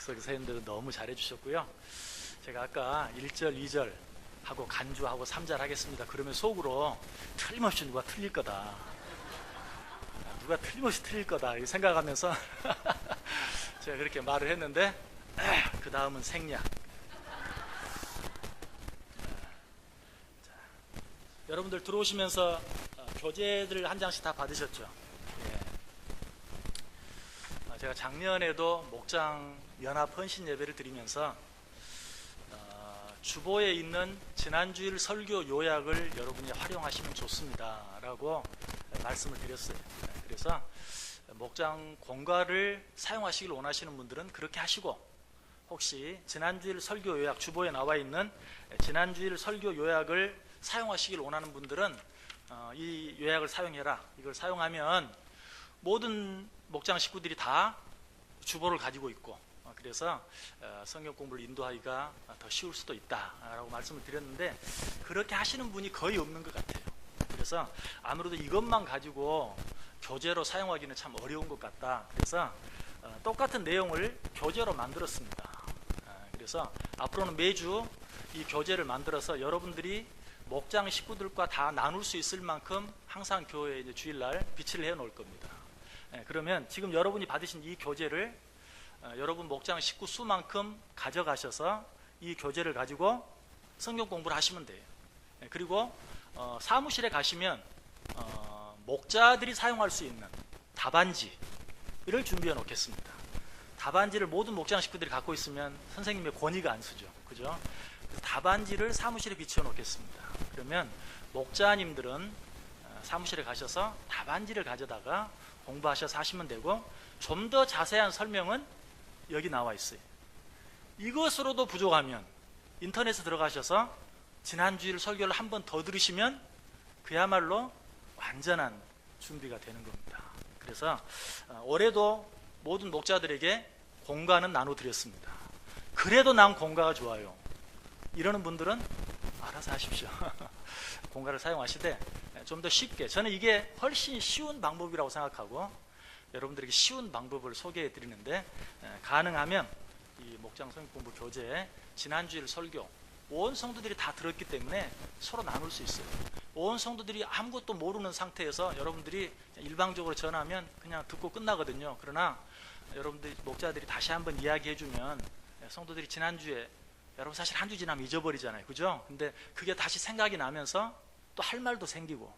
선생님들은 너무 잘해 주셨고요. 제가 아까 1절, 2절 하고 간주하고 3절 하겠습니다. 그러면 속으로 틀림없이 누가 틀릴 거다, 누가 틀림없이 틀릴 거다 이 생각하면서 제가 그렇게 말을 했는데, 그 다음은 생략. 여러분들 들어오시면서 교재들 한 장씩 다 받으셨죠? 예. 제가 작년에도 목장 연합 헌신 예배를 드리면서 주보에 있는 지난주일 설교 요약을 여러분이 활용하시면 좋습니다 라고 말씀을 드렸어요. 그래서 목장 공과를 사용하시길 원하시는 분들은 그렇게 하시고, 혹시 지난주일 설교 요약, 주보에 나와 있는 지난주일 설교 요약을 사용하시길 원하는 분들은 이 요약을 사용해라. 이걸 사용하면 모든 목장 식구들이 다 주보를 가지고 있고, 그래서 성경 공부를 인도하기가 더 쉬울 수도 있다라고 말씀을 드렸는데, 그렇게 하시는 분이 거의 없는 것 같아요. 그래서 아무래도 이것만 가지고 교재로 사용하기는 참 어려운 것 같다. 그래서 똑같은 내용을 교재로 만들었습니다. 그래서 앞으로는 매주 이 교재를 만들어서 여러분들이 목장 식구들과 다 나눌 수 있을 만큼 항상 교회에 이제 주일날 비치를 해 놓을 겁니다. 그러면 지금 여러분이 받으신 이 교재를 여러분 목장 식구 수만큼 가져가셔서 이 교재를 가지고 성경 공부를 하시면 돼요. 그리고 사무실에 가시면 목자들이 사용할 수 있는 답안지를 준비해 놓겠습니다. 답안지를 모든 목장 식구들이 갖고 있으면 선생님의 권위가 안 서죠. 그죠? 답안지를 사무실에 비춰 놓겠습니다. 그러면 목자님들은 사무실에 가셔서 답안지를 가져다가 공부하셔서 하시면 되고, 좀 더 자세한 설명은 여기 나와 있어요. 이것으로도 부족하면 인터넷에 들어가셔서 지난주일 설교를 한 번 더 들으시면 그야말로 완전한 준비가 되는 겁니다. 그래서 올해도 모든 목자들에게 공과는 나눠드렸습니다. 그래도 난 공과가 좋아요 이러는 분들은 알아서 하십시오. 공과를 사용하시되 좀 더 쉽게, 저는 이게 훨씬 쉬운 방법이라고 생각하고 여러분들에게 쉬운 방법을 소개해 드리는데, 가능하면 이 목장 성경 공부 교재에 지난주일 설교 온 성도들이 다 들었기 때문에 서로 나눌 수 있어요. 온 성도들이 아무것도 모르는 상태에서 여러분들이 일방적으로 전하면 그냥 듣고 끝나거든요. 그러나 여러분들 목자들이 다시 한번 이야기해 주면 성도들이 지난주에, 여러분 사실 한 주 지나면 잊어버리잖아요. 그죠? 근데 그게 다시 생각이 나면서 또 할 말도 생기고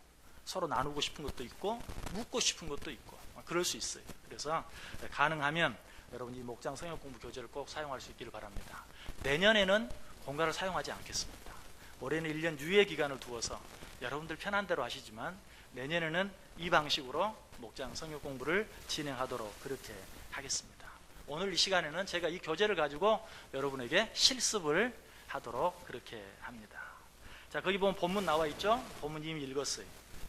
서로 나누고 싶은 것도 있고 묻고 싶은 것도 있고 그럴 수 있어요. 그래서 가능하면 여러분 이 목장 성경 공부 교재를 꼭 사용할 수 있기를 바랍니다. 내년에는 공과를 사용하지 않겠습니다. 올해는 1년 유예 기간을 두어서 여러분들 편한 대로 하시지만 내년에는 이 방식으로 목장 성경 공부를 진행하도록 그렇게 하겠습니다. 오늘 이 시간에는 제가 이 교재를 가지고 여러분에게 실습을 하도록 그렇게 합니다. 자, 거기 보면 본문 나와 있죠? 본문 이미 읽었어요.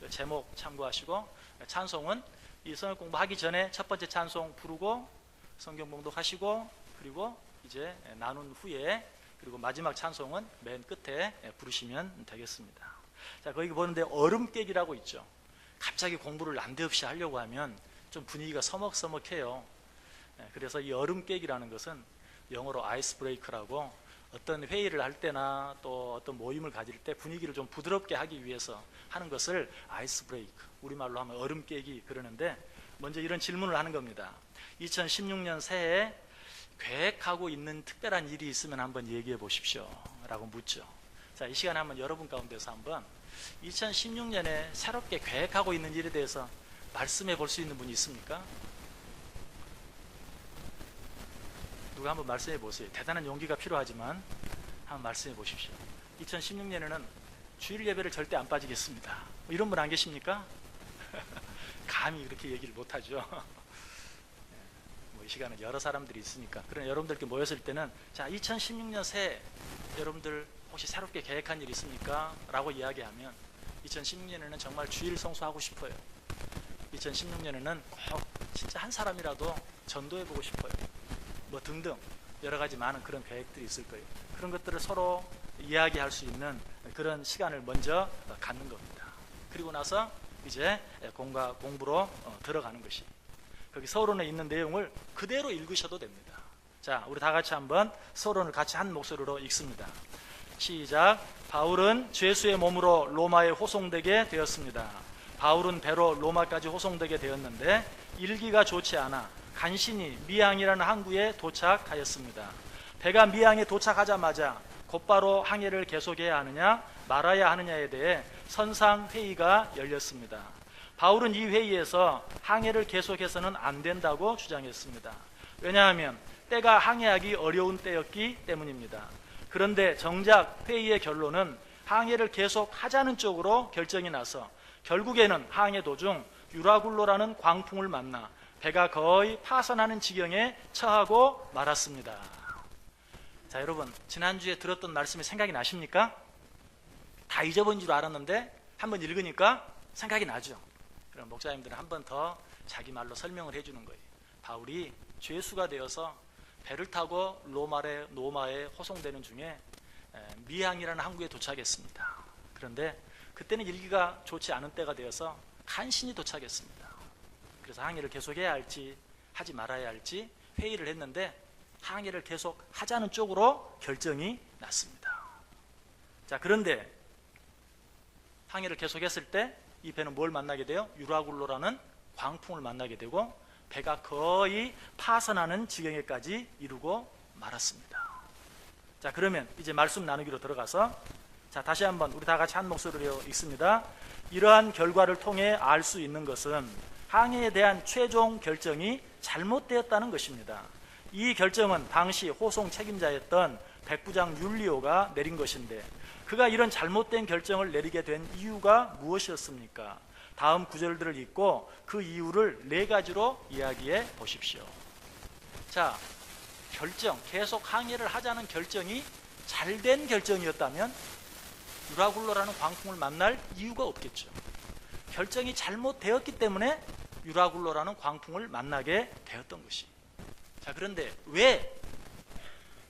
제목 참고하시고, 찬송은 이 성경 공부하기 전에 첫 번째 찬송 부르고 성경 봉독하시고, 그리고 이제 나눈 후에, 그리고 마지막 찬송은 맨 끝에 부르시면 되겠습니다. 자, 거기 보는데 얼음 깨기라고 있죠. 갑자기 공부를 난데없이 하려고 하면 좀 분위기가 서먹서먹해요. 그래서 이 얼음 깨기라는 것은 영어로 아이스 브레이크라고, 어떤 회의를 할 때나 또 어떤 모임을 가질 때 분위기를 좀 부드럽게 하기 위해서 하는 것을 아이스 브레이크, 우리말로 하면 얼음 깨기 그러는데, 먼저 이런 질문을 하는 겁니다. 2016년 새해에 계획하고 있는 특별한 일이 있으면 한번 얘기해 보십시오 라고 묻죠. 자, 이 시간에 한번 여러분 가운데서 한번 2016년에 새롭게 계획하고 있는 일에 대해서 말씀해 볼 수 있는 분이 있습니까? 누가 한번 말씀해 보세요. 대단한 용기가 필요하지만 한번 말씀해 보십시오. 2016년에는 주일 예배를 절대 안 빠지겠습니다. 이런 분 안 계십니까? 감히 그렇게 얘기를 못하죠. 이 시간은 여러 사람들이 있으니까. 그러나 여러분들께 모였을 때는, 자, 2016년 새해 여러분들 혹시 새롭게 계획한 일 있습니까? 라고 이야기하면 2016년에는 정말 주일 성수하고 싶어요. 2016년에는 꼭 진짜 한 사람이라도 전도해보고 싶어요. 뭐 등등 여러 가지 많은 그런 계획들이 있을 거예요. 그런 것들을 서로 이야기할 수 있는 그런 시간을 먼저 갖는 겁니다. 그리고 나서 이제 공부로 들어가는 것이, 거기 서론에 있는 내용을 그대로 읽으셔도 됩니다. 자, 우리 다 같이 한번 서론을 같이 한 목소리로 읽습니다. 시작. 바울은 죄수의 몸으로 로마에 호송되게 되었습니다. 바울은 배로 로마까지 호송되게 되었는데 일기가 좋지 않아 간신히 미항이라는 항구에 도착하였습니다. 배가 미항에 도착하자마자 곧바로 항해를 계속해야 하느냐 말아야 하느냐에 대해 선상회의가 열렸습니다. 바울은 이 회의에서 항해를 계속해서는 안 된다고 주장했습니다. 왜냐하면 때가 항해하기 어려운 때였기 때문입니다. 그런데 정작 회의의 결론은 항해를 계속 하자는 쪽으로 결정이 나서 결국에는 항해 도중 유라굴로라는 광풍을 만나 배가 거의 파손하는 지경에 처하고 말았습니다. 자, 여러분, 지난주에 들었던 말씀이 생각이 나십니까? 다 잊어본 줄 알았는데 한번 읽으니까 생각이 나죠. 그럼 목사님들은 한 번 더 자기 말로 설명을 해주는 거예요. 바울이 죄수가 되어서 배를 타고 로마에 호송되는 중에 미항이라는 항구에 도착했습니다. 그런데 그때는 일기가 좋지 않은 때가 되어서 간신히 도착했습니다. 그래서 항해를 계속해야 할지 하지 말아야 할지 회의를 했는데 항해를 계속 하자는 쪽으로 결정이 났습니다. 자, 그런데 항해를 계속했을 때 이 배는 뭘 만나게 돼요? 유라굴로라는 광풍을 만나게 되고 배가 거의 파손하는 지경에까지 이르고 말았습니다. 자, 그러면 이제 말씀 나누기로 들어가서 자, 다시 한번 우리 다 같이 한 목소리로 읽습니다. 이러한 결과를 통해 알 수 있는 것은 항해에 대한 최종 결정이 잘못되었다는 것입니다. 이 결정은 당시 호송 책임자였던 백부장 율리오가 내린 것인데 그가 이런 잘못된 결정을 내리게 된 이유가 무엇이었습니까? 다음 구절들을 읽고 그 이유를 4가지로 이야기해 보십시오. 자, 계속 항해를 하자는 결정이 잘된 결정이었다면 유라굴로라는 광풍을 만날 이유가 없겠죠. 결정이 잘못되었기 때문에 유라굴로라는 광풍을 만나게 되었던 것이. 자, 그런데 왜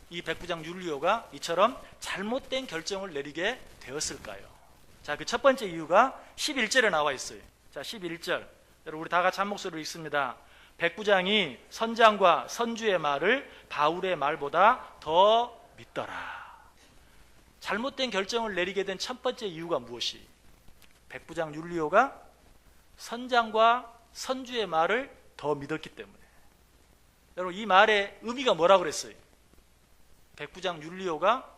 이 백부장 율리오가 이처럼 잘못된 결정을 내리게 되었을까요? 자, 그 첫 번째 이유가 11절에 나와 있어요. 자, 11절. 여러분, 우리 다 같이 한 목소리로 읽습니다. 백부장이 선장과 선주의 말을 바울의 말보다 더 믿더라. 잘못된 결정을 내리게 된 첫 번째 이유가 무엇이? 백부장 율리오가 선장과 선주의 말을 더 믿었기 때문에. 여러분, 이 말의 의미가 뭐라고 그랬어요? 백부장 율리오가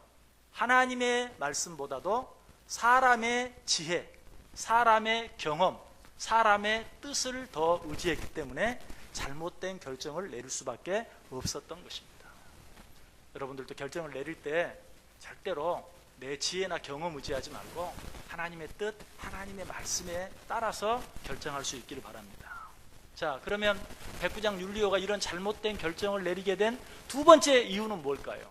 하나님의 말씀보다도 사람의 지혜, 사람의 경험, 사람의 뜻을 더 의지했기 때문에 잘못된 결정을 내릴 수밖에 없었던 것입니다. 여러분들도 결정을 내릴 때 절대로 내 지혜나 경험 의지하지 말고 하나님의 뜻, 하나님의 말씀에 따라서 결정할 수 있기를 바랍니다. 자, 그러면 백부장 율리오가 이런 잘못된 결정을 내리게 된 두 번째 이유는 뭘까요?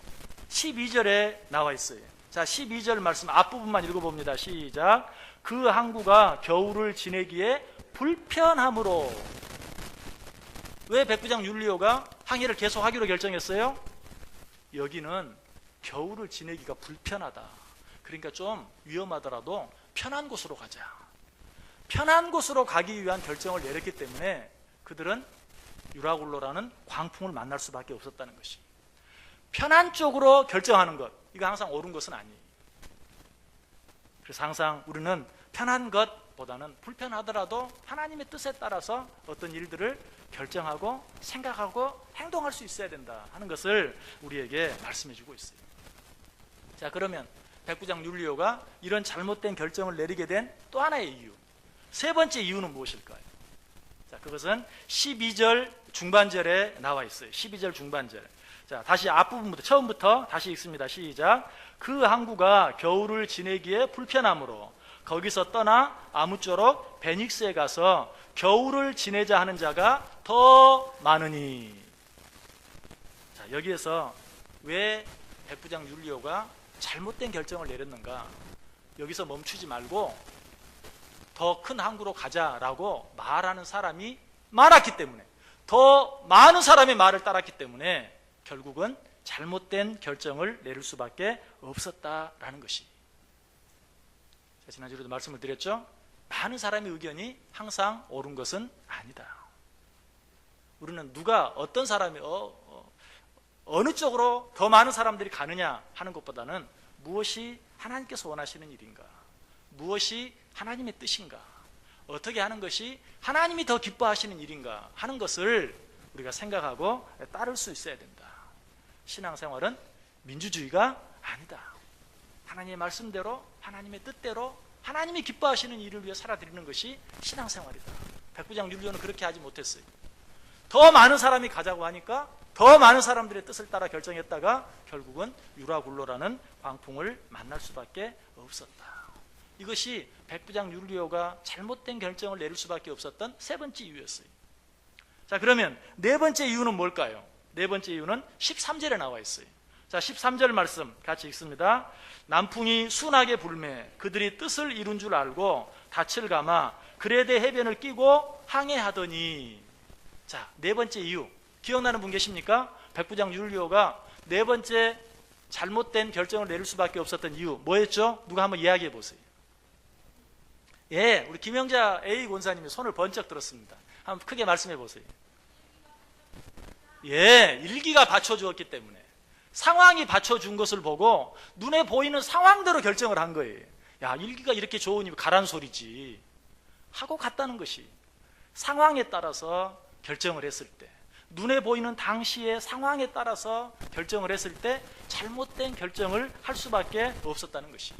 12절에 나와 있어요. 자, 12절 말씀 앞부분만 읽어봅니다. 시작. 그 항구가 겨울을 지내기에 불편함으로. 왜 백부장 율리오가 항해를 계속하기로 결정했어요? 여기는 겨울을 지내기가 불편하다. 그러니까 좀 위험하더라도 편한 곳으로 가자. 편한 곳으로 가기 위한 결정을 내렸기 때문에 그들은 유라굴로라는 광풍을 만날 수밖에 없었다는 것이. 편한 쪽으로 결정하는 것, 이거 항상 옳은 것은 아니에요. 그래서 항상 우리는 편한 것보다는 불편하더라도 하나님의 뜻에 따라서 어떤 일들을 결정하고 생각하고 행동할 수 있어야 된다 하는 것을 우리에게 말씀해 주고 있어요. 자, 그러면 백부장 율리오가 이런 잘못된 결정을 내리게 된 또 하나의 이유, 세 번째 이유는 무엇일까요? 자, 그것은 12절 중반절에 나와 있어요. 12절 중반절. 자, 다시 앞부분부터 처음부터 다시 읽습니다. 시작. 그 항구가 겨울을 지내기에 불편하므로 거기서 떠나 아무쪼록 베닉스에 가서 겨울을 지내자 하는 자가 더 많으니. 자, 여기에서 왜 백부장 율리오가 잘못된 결정을 내렸는가? 여기서 멈추지 말고 더 큰 항구로 가자라고 말하는 사람이 많았기 때문에, 더 많은 사람의 말을 따랐기 때문에 결국은 잘못된 결정을 내릴 수밖에 없었다라는 것이. 지난주에도 말씀을 드렸죠. 많은 사람의 의견이 항상 옳은 것은 아니다. 우리는 누가 어떤 사람이 어느 쪽으로 더 많은 사람들이 가느냐 하는 것보다는 무엇이 하나님께서 원하시는 일인가, 무엇이 하나님의 뜻인가, 어떻게 하는 것이 하나님이 더 기뻐하시는 일인가 하는 것을 우리가 생각하고 따를 수 있어야 된다. 신앙생활은 민주주의가 아니다. 하나님의 말씀대로, 하나님의 뜻대로, 하나님이 기뻐하시는 일을 위해 살아드리는 것이 신앙생활이다. 백부장 율리오는 그렇게 하지 못했어요. 더 많은 사람이 가자고 하니까 더 많은 사람들의 뜻을 따라 결정했다가 결국은 유라굴로라는 광풍을 만날 수밖에 없었다. 이것이 백부장 율리오가 잘못된 결정을 내릴 수밖에 없었던 세 번째 이유였어요. 자, 그러면 네 번째 이유는 뭘까요? 네 번째 이유는 13절에 나와 있어요. 자, 13절 말씀 같이 읽습니다. 남풍이 순하게 불매 그들이 뜻을 이룬 줄 알고 닻을 감아 그레데 해변을 끼고 항해하더니. 자, 네 번째 이유 기억나는 분 계십니까? 백부장 율리오가 네 번째 잘못된 결정을 내릴 수밖에 없었던 이유 뭐였죠? 누가 한번 이야기해 보세요. 예, 우리 김영자 A 권사님이 손을 번쩍 들었습니다. 한번 크게 말씀해 보세요. 예, 일기가 받쳐주었기 때문에, 상황이 받쳐준 것을 보고 눈에 보이는 상황대로 결정을 한 거예요. 야, 일기가 이렇게 좋으니 가란 소리지 하고 갔다는 것이, 상황에 따라서 결정을 했을 때, 눈에 보이는 당시의 상황에 따라서 결정을 했을 때 잘못된 결정을 할 수밖에 없었다는 것이.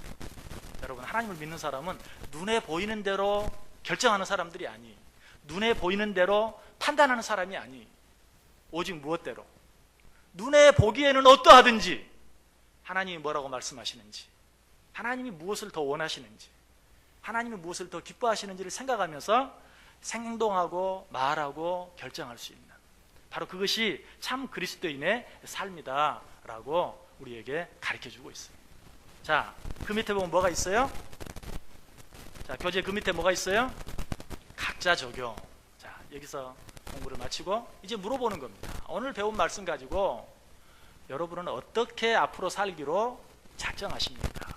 여러분, 하나님을 믿는 사람은 눈에 보이는 대로 결정하는 사람들이 아니, 눈에 보이는 대로 판단하는 사람이 아니, 오직 무엇대로, 눈에 보기에는 어떠하든지 하나님이 뭐라고 말씀하시는지, 하나님이 무엇을 더 원하시는지, 하나님이 무엇을 더 기뻐하시는지를 생각하면서 행동하고 말하고 결정할 수 있는, 바로 그것이 참 그리스도인의 삶이다 라고 우리에게 가르쳐주고 있어요. 자, 그 밑에 보면 뭐가 있어요? 자, 교재 그 밑에 뭐가 있어요? 각자 적용. 자, 여기서 공부를 마치고 이제 물어보는 겁니다. 오늘 배운 말씀 가지고 여러분은 어떻게 앞으로 살기로 작정하십니까?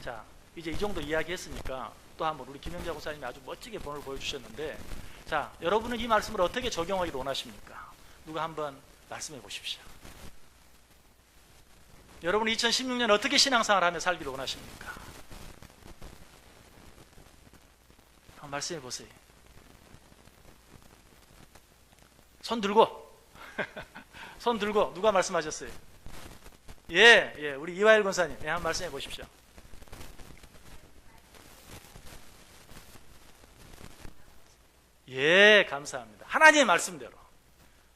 자, 이제 이 정도 이야기했으니까 또 한번 우리 김영자 목사님이 아주 멋지게 본을 보여주셨는데, 자, 여러분은 이 말씀을 어떻게 적용하기를 원하십니까? 누가 한번 말씀해 보십시오. 여러분 2016년 어떻게 신앙생활 하며 살기를 원하십니까? 한번 말씀해 보세요. 손 들고 손 들고 누가 말씀하셨어요? 예, 우리 이화일 권사님, 예, 한번 말씀해 보십시오. 예, 감사합니다. 하나님의 말씀대로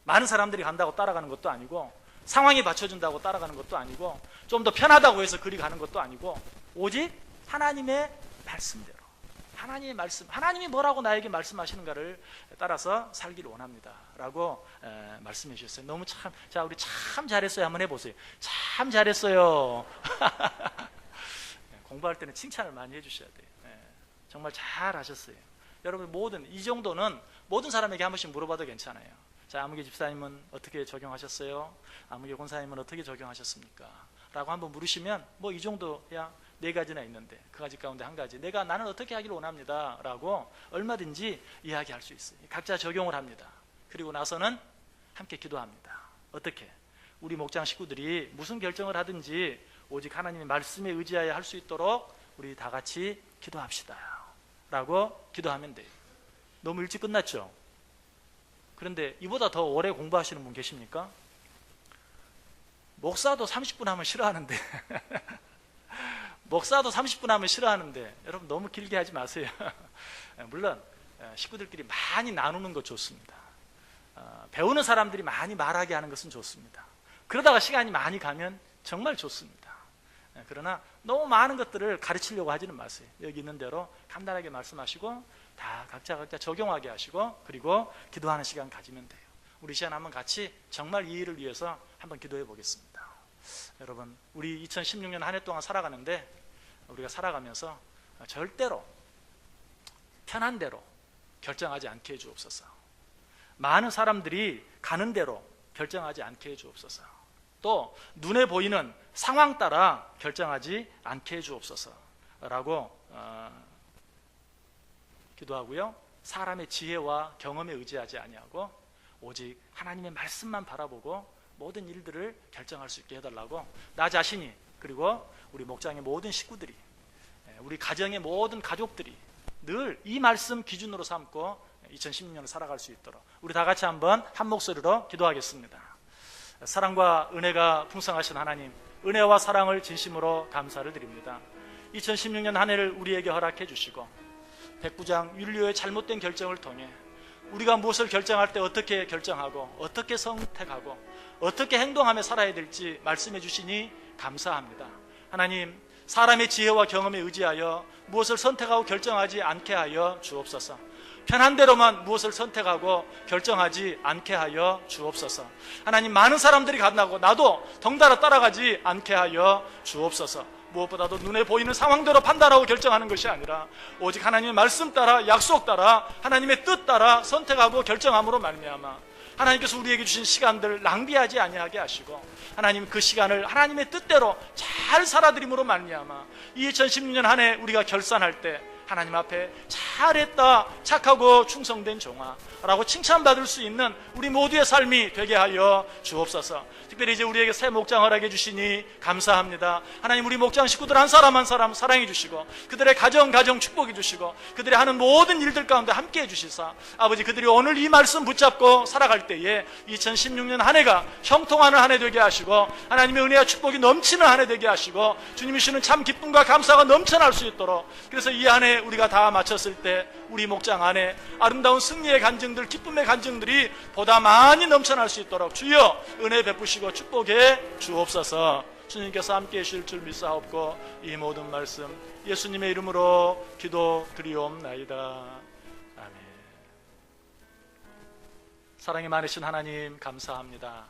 많은 사람들이 간다고 따라가는 것도 아니고, 상황이 받쳐준다고 따라가는 것도 아니고, 좀 더 편하다고 해서 그리 가는 것도 아니고, 오직 하나님의 말씀대로, 하나님의 말씀, 하나님이 뭐라고 나에게 말씀하시는가를 따라서 살기를 원합니다 라고 말씀해 주셨어요. 너무 참, 자, 우리 참 잘했어요 한번 해보세요. 참 잘했어요. 공부할 때는 칭찬을 많이 해주셔야 돼요. 정말 잘하셨어요. 여러분, 이 정도는 모든 사람에게 한 번씩 물어봐도 괜찮아요. 자, 아무개 집사님은 어떻게 적용하셨어요? 아무개 권사님은 어떻게 적용하셨습니까? 라고 한번 물으시면 뭐 이 정도야, 4가지나 있는데 그 가지 가운데 한 가지, 나는 어떻게 하기를 원합니다 라고 얼마든지 이야기할 수 있어요. 각자 적용을 합니다. 그리고 나서는 함께 기도합니다. 어떻게? 우리 목장 식구들이 무슨 결정을 하든지 오직 하나님의 말씀에 의지하여 할 수 있도록 우리 다 같이 기도합시다 라고 기도하면 돼요. 너무 일찍 끝났죠? 그런데 이보다 더 오래 공부하시는 분 계십니까? 목사도 30분 하면 싫어하는데 목사도 30분 하면 싫어하는데, 여러분 너무 길게 하지 마세요. 물론 식구들끼리 많이 나누는 것 좋습니다. 배우는 사람들이 많이 말하게 하는 것은 좋습니다. 그러다가 시간이 많이 가면 정말 좋습니다. 그러나 너무 많은 것들을 가르치려고 하지는 마세요. 여기 있는 대로 간단하게 말씀하시고 다 각자 적용하게 하시고, 그리고 기도하는 시간 가지면 돼요. 우리 시간 한번 같이 정말 이 일을 위해서 한번 기도해 보겠습니다. 여러분, 우리 2016년 한 해 동안 살아가는데, 우리가 살아가면서 절대로 편한 대로 결정하지 않게 해주옵소서. 많은 사람들이 가는 대로 결정하지 않게 해주옵소서. 또 눈에 보이는 상황 따라 결정하지 않게 해주옵소서 라고 기도하고요. 사람의 지혜와 경험에 의지하지 아니하고 오직 하나님의 말씀만 바라보고 모든 일들을 결정할 수 있게 해달라고 나 자신이, 그리고 우리 목장의 모든 식구들이, 우리 가정의 모든 가족들이 늘 이 말씀 기준으로 삼고 2016년을 살아갈 수 있도록 우리 다 같이 한번 한 목소리로 기도하겠습니다. 사랑과 은혜가 풍성하신 하나님, 은혜와 사랑을 진심으로 감사를 드립니다. 2016년 한 해를 우리에게 허락해 주시고 백부장 율리오의 잘못된 결정을 통해 우리가 무엇을 결정할 때 어떻게 결정하고 어떻게 선택하고 어떻게 행동하며 살아야 될지 말씀해 주시니 감사합니다. 하나님, 사람의 지혜와 경험에 의지하여 무엇을 선택하고 결정하지 않게 하여 주옵소서. 편한 대로만 무엇을 선택하고 결정하지 않게 하여 주옵소서. 하나님, 많은 사람들이 간다고 나도 덩달아 따라가지 않게 하여 주옵소서. 무엇보다도 눈에 보이는 상황대로 판단하고 결정하는 것이 아니라 오직 하나님의 말씀 따라, 약속 따라, 하나님의 뜻 따라 선택하고 결정함으로 말미암아 하나님께서 우리에게 주신 시간들 낭비하지 아니하게 하시고 하나님 그 시간을 하나님의 뜻대로 잘 살아드림으로 말미암아 2016년 한 해 우리가 결산할 때 하나님 앞에 잘했다, 착하고 충성된 종아 라고 칭찬받을 수 있는 우리 모두의 삶이 되게 하여 주옵소서. 특별히 이제 우리에게 새 목장 허락해 주시니 감사합니다. 하나님, 우리 목장 식구들 한 사람 한 사람 사랑해 주시고 그들의 가정 축복해 주시고 그들의 하는 모든 일들 가운데 함께해 주시사 아버지, 그들이 오늘 이 말씀 붙잡고 살아갈 때에 2016년 한 해가 형통하는 한 해 되게 하시고 하나님의 은혜와 축복이 넘치는 한 해 되게 하시고 주님이 주시는 참 기쁨과 감사가 넘쳐날 수 있도록, 그래서 이 한 해 우리가 다 마쳤을 때 우리 목장 안에 아름다운 승리의 간증들, 기쁨의 간증들이 보다 많이 넘쳐날 수 있도록 주여 은혜 베푸시고 축복해 주옵소서. 주님께서 함께해 주실 줄 믿사옵고 이 모든 말씀 예수님의 이름으로 기도드리옵나이다. 아멘. 사랑이 많으신 하나님 감사합니다.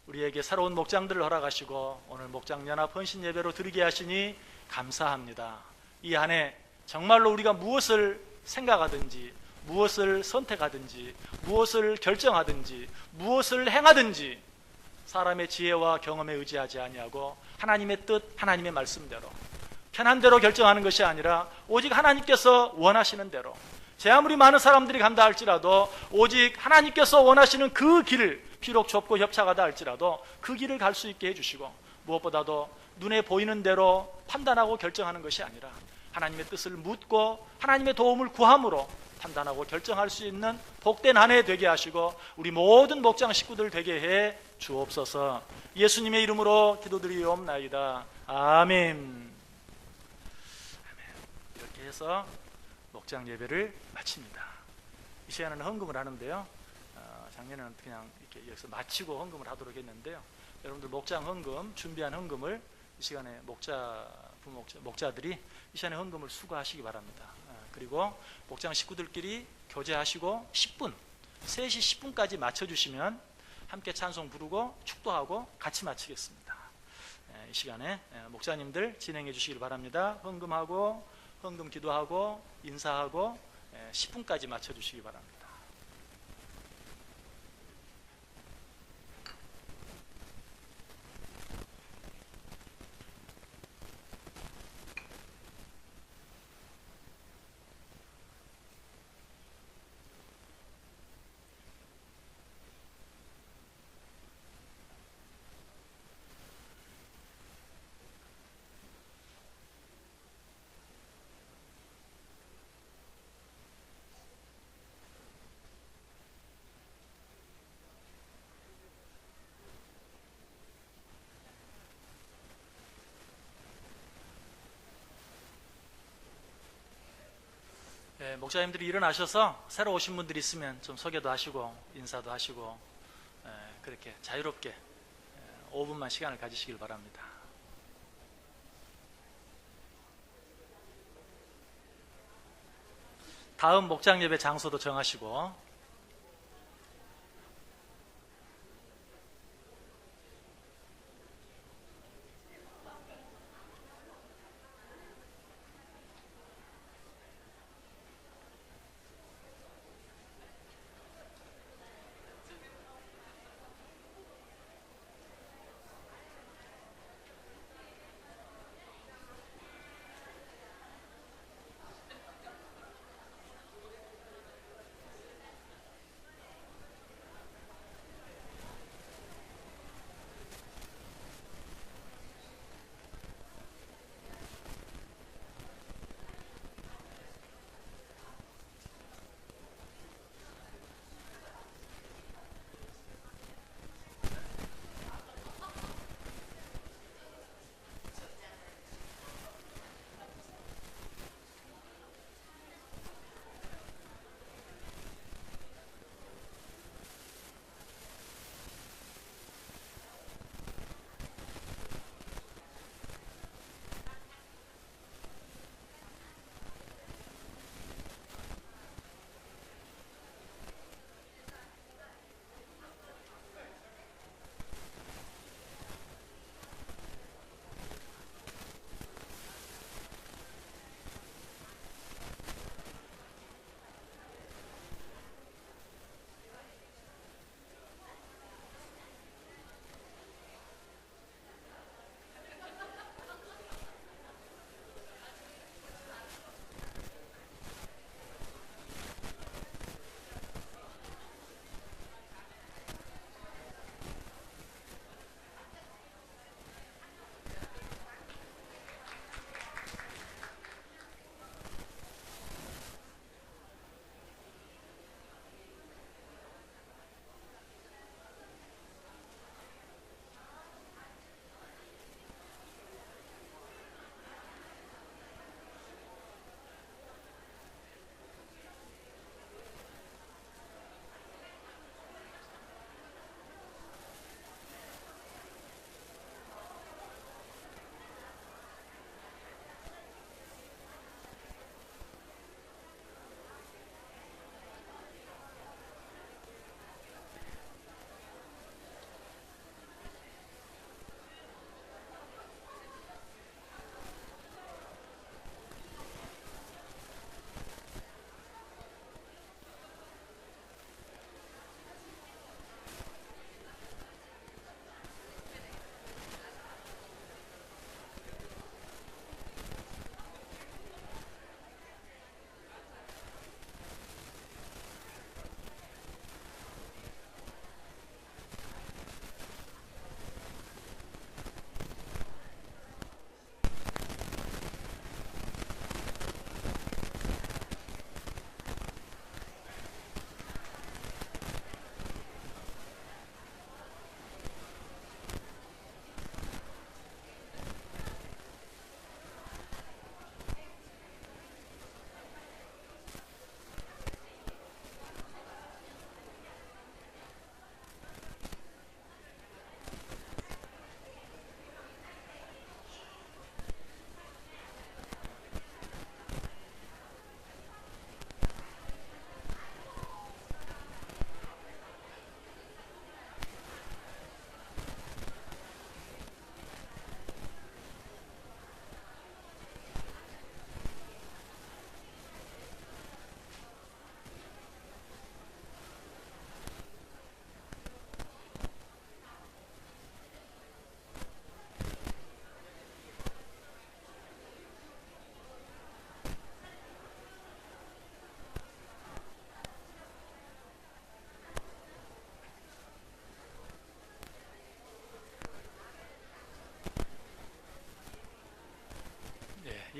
우리에게 새로운 목장들을 허락하시고 오늘 목장연합 헌신 예배로 드리게 하시니 감사합니다. 이 한 해 정말로 우리가 무엇을 생각하든지 무엇을 선택하든지 무엇을 결정하든지 무엇을 행하든지 사람의 지혜와 경험에 의지하지 아니하고 하나님의 뜻, 하나님의 말씀대로 편한 대로 결정하는 것이 아니라 오직 하나님께서 원하시는 대로, 제 아무리 많은 사람들이 간다 할지라도 오직 하나님께서 원하시는 그 길을, 비록 좁고 협착하다 할지라도 그 길을 갈 수 있게 해주시고, 무엇보다도 눈에 보이는 대로 판단하고 결정하는 것이 아니라 하나님의 뜻을 묻고 하나님의 도움을 구함으로 판단하고 결정할 수 있는 복된 한 해 되게 하시고 우리 모든 목장 식구들 되게 해 주옵소서. 예수님의 이름으로 기도드리옵나이다. 아멘. 이렇게 해서 목장 예배를 마칩니다. 이 시간에는 헌금을 하는데요, 작년에는 그냥 이렇게 여기서 마치고 헌금을 하도록 했는데요, 여러분들 목장 헌금, 준비한 헌금을 이 시간에 목자들이 이 시간에 헌금을 수거하시기 바랍니다. 그리고 목장 식구들끼리 교제하시고 10분, 3시 10분까지 맞춰주시면 함께 찬송 부르고 축도하고 같이 마치겠습니다. 이 시간에 목사님들 진행해 주시길 바랍니다. 헌금하고 헌금 기도하고 인사하고 10분까지 맞춰주시기 바랍니다. 목사님들이 일어나셔서 새로 오신 분들이 있으면 좀 소개도 하시고 인사도 하시고 그렇게 자유롭게 5분만 시간을 가지시길 바랍니다. 다음 목장 예배 장소도 정하시고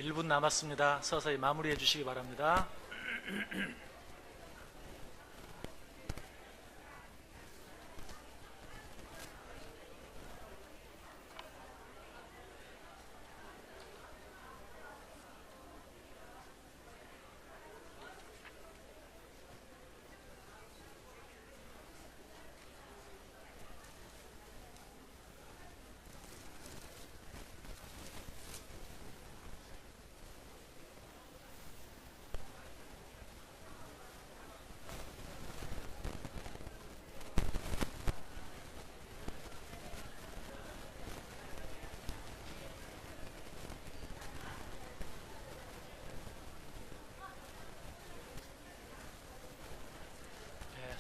1분 남았습니다. 서서히 마무리해 주시기 바랍니다.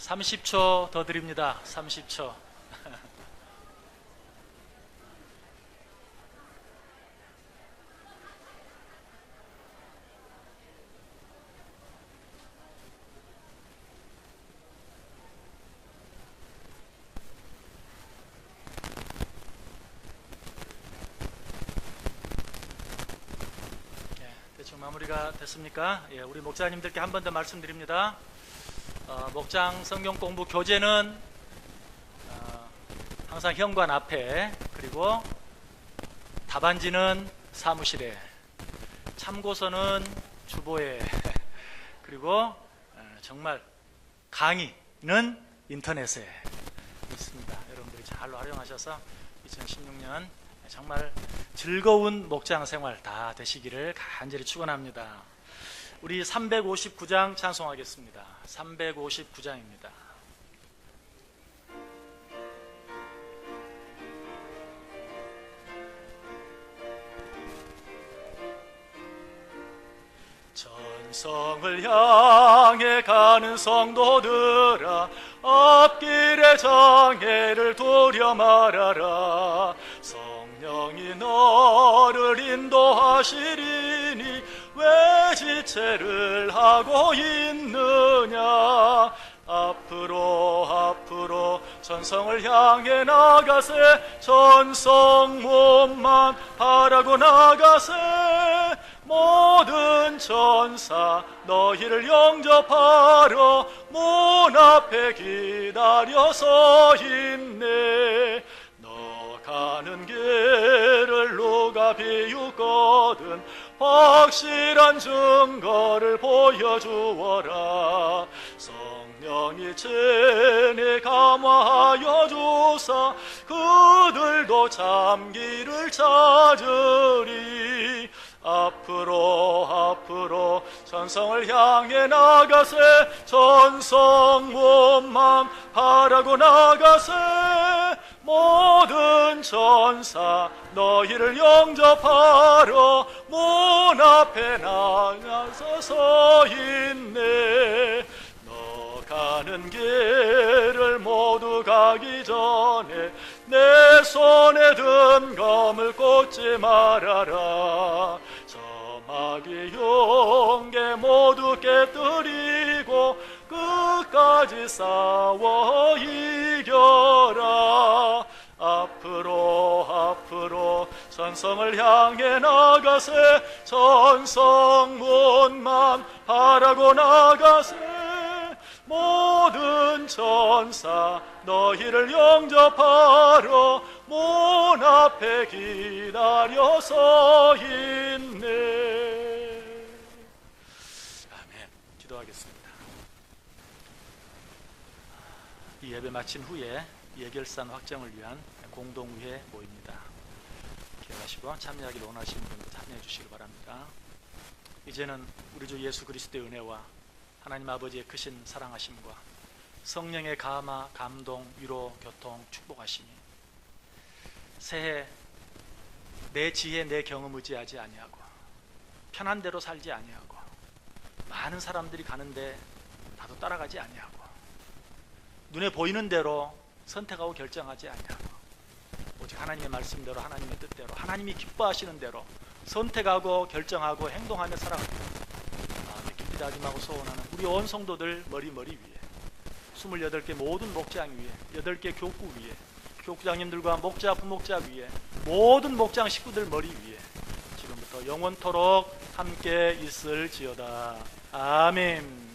30초 더 드립니다. 30초. 대충 마무리가 됐습니까? 우리 목사님들께 한 번 더 말씀드립니다. 목장 성경 공부 교재는 항상 현관 앞에, 그리고 답안지는 사무실에, 참고서는 주보에, 그리고 정말 강의는 인터넷에 있습니다. 여러분들이 잘 활용하셔서 2016년 정말 즐거운 목장 생활 다 되시기를 간절히 축원합니다. 우리 359장 찬송하겠습니다. 359장입니다. 전성을 향해 가는 성도들아, 앞길의 장애를 두려 말아라. 성령이 너를 인도하시리니 왜 지체를 하고 있느냐. 앞으로 전성을 향해 나가세. 전성 몸만 바라고 나가세. 모든 천사 너희를 영접하러 문 앞에 기다려 서 있네. 너 가는 길을 누가 비웃거든 확실한 증거를 보여주어라. 성령이 진히 감화하여 주사 그들도 참기를 찾으리. 앞으로 전성을 향해 나가세. 전성 몸만 바라고 나가세. 모든 천사 너희를 영접하러 문 앞에 나가서 서 있네. 너 가는 길을 모두 가기 전에 내 손에 든 검을 꽂지 말아라. 마귀 용계 모두 깨뜨리고 끝까지 싸워 이겨라. 앞으로 전성을 향해 나가세. 전성 문만 바라고 나가세. 모든 천사 너희를 영접하러 문 앞에 기다려 서 있네. 아멘. 기도하겠습니다. 이 예배 마친 후에 예결산 확정을 위한 공동의회 모입니다. 기억하시고 참여하기를 원하시는 분들 참여해 주시기 바랍니다. 이제는 우리 주 예수 그리스도의 은혜와 하나님 아버지의 크신 사랑하심과 성령의 감화, 감동, 위로, 교통, 축복하심이 새해 내 지혜, 내 경험 의지하지 아니하고 편한 대로 살지 아니하고 많은 사람들이 가는데 나도 따라가지 아니하고 눈에 보이는 대로 선택하고 결정하지 아니하고 오직 하나님의 말씀대로, 하나님의 뜻대로, 하나님이 기뻐하시는 대로 선택하고 결정하고 행동하며 살아갑니다. 깊이 다짐하고 소원하는 우리 온 성도들 머리 위에 28개 모든 목장 위에 8개 교구 위에 교구장님들과 목자, 부목자 위에 모든 목장 식구들 머리 위에 지금부터 영원토록 함께 있을지어다. 아멘.